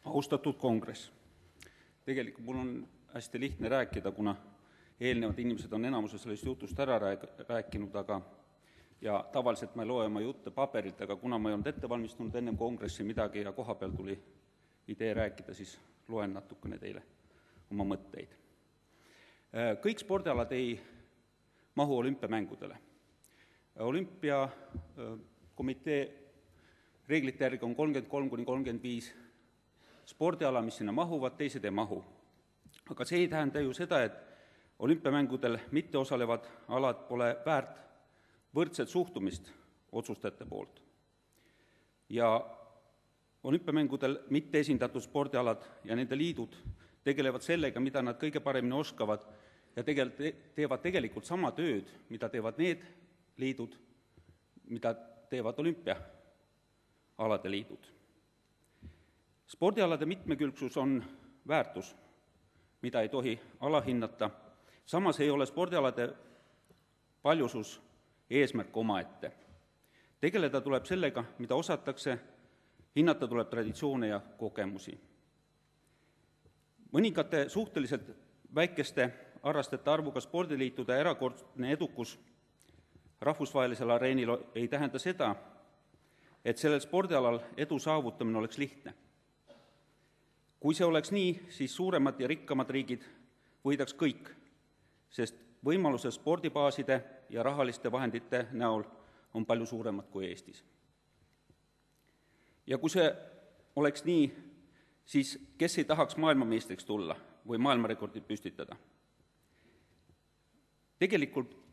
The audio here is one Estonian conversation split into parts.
Austatud kongress, tegelikult mul on hästi lihtne rääkida, kuna eelnevad inimesed on enamuse sellest jutust ära rääkinud, ja tavaliselt ma ei loe oma jutte paberilt, aga kuna ma ei olnud ette valmistunud ennem kongressi midagi ja koha peal tuli idee rääkida, siis loen natukene teile oma mõtteid. Kõik spordialad ei mahu olümpiamängudele. Olümpiakomitee reeglite järgi on 33–35 spordiala, mis sinna mahuvad, teised ei mahu. Aga see ei tähenda ju seda, et olümpiamängudel mitteosalevad alad pole väärt võrdset suhtumist otsustajate poolt. Ja olümpiamängudel mitteesindatud spordialad ja nende liidud tegelevad sellega, mida nad kõige paremini oskavad, ja teevad tegelikult sama tööd, mida teevad need liidud, mida teevad olümpiaalade liidud. Spordialade mitmekülgsus on väärtus, mida ei tohi alahinnata. Samas ei ole spordialade paljusus eesmärk omaette. Tegeleda tuleb sellega, mida osatakse, hinnata tuleb traditsioone ja kogemusi. Mõningate suhteliselt väikeste harrastajate arvuga spordiliitude erakordne edukus rahvusvahelisel areenil ei tähenda seda, et sellel spordialal edu saavutamine oleks lihtne. Kui see oleks nii, siis suuremad ja rikkamad riigid võidaks kõik, sest võimalused spordibaaside ja rahaliste vahendite näol on palju suuremad kui Eestis. Ja kui see oleks nii, siis kes ei tahaks maailmameistriks tulla või maailmarekordit püstitada?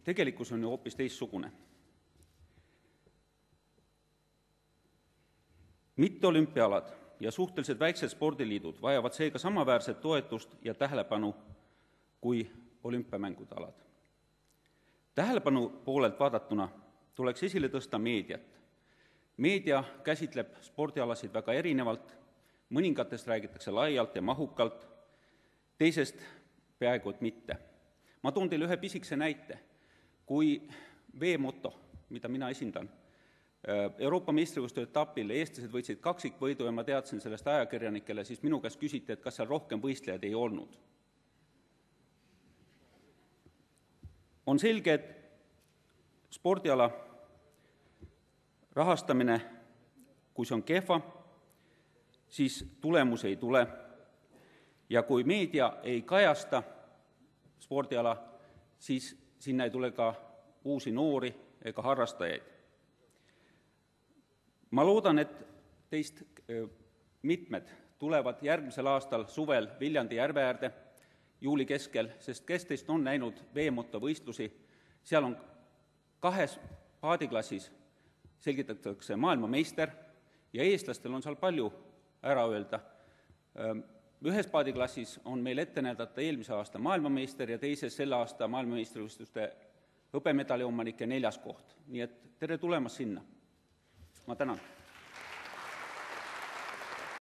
Tegelikkus on ju hoopis teistsugune. Mitteolümpiaalad ja suhteliselt väiksed spordiliidud vajavad seega samaväärset toetust ja tähelepanu kui olümpiamängude alad. Tähelepanu poolelt vaadatuna tuleks esile tõsta meediat. Meedia käsitleb spordialasid väga erinevalt, mõningatest räägitakse laialt ja mahukalt, teisest peaaegu et mitte. Ma toon teile ühe pisikese näite. Kui veemoto, mida mina esindan, Euroopa meistrivõistluste etapil eestlased võitsid kaksikvõidu ja ma teadsin sellest ajakirjanikele, siis minu käest küsiti, et kas seal rohkem võistlejaid ei olnud. On selge, et spordiala rahastamine, kui see on kehva, siis tulemus ei tule, ja kui meedia ei kajasta spordiala, siis sinna ei tule ka uusi noori ega harrastajaid. Ma loodan, et teist mitmed tulevad järgmisel aastal suvel Viljandi järve äärde juuli keskel, sest kes teist on näinud veemotovõistlusi, seal on 2 paadiklassis selgitatakse maailmameister ja eestlastel on seal palju ära öelda. Ühes paadiklassis on meil ette näidata eelmise aasta maailmameister ja teises selle aasta maailmameistrivõistluste hõbemedali omanik ja 4. koht. Nii et tere tulemast sinna. Ma tänan.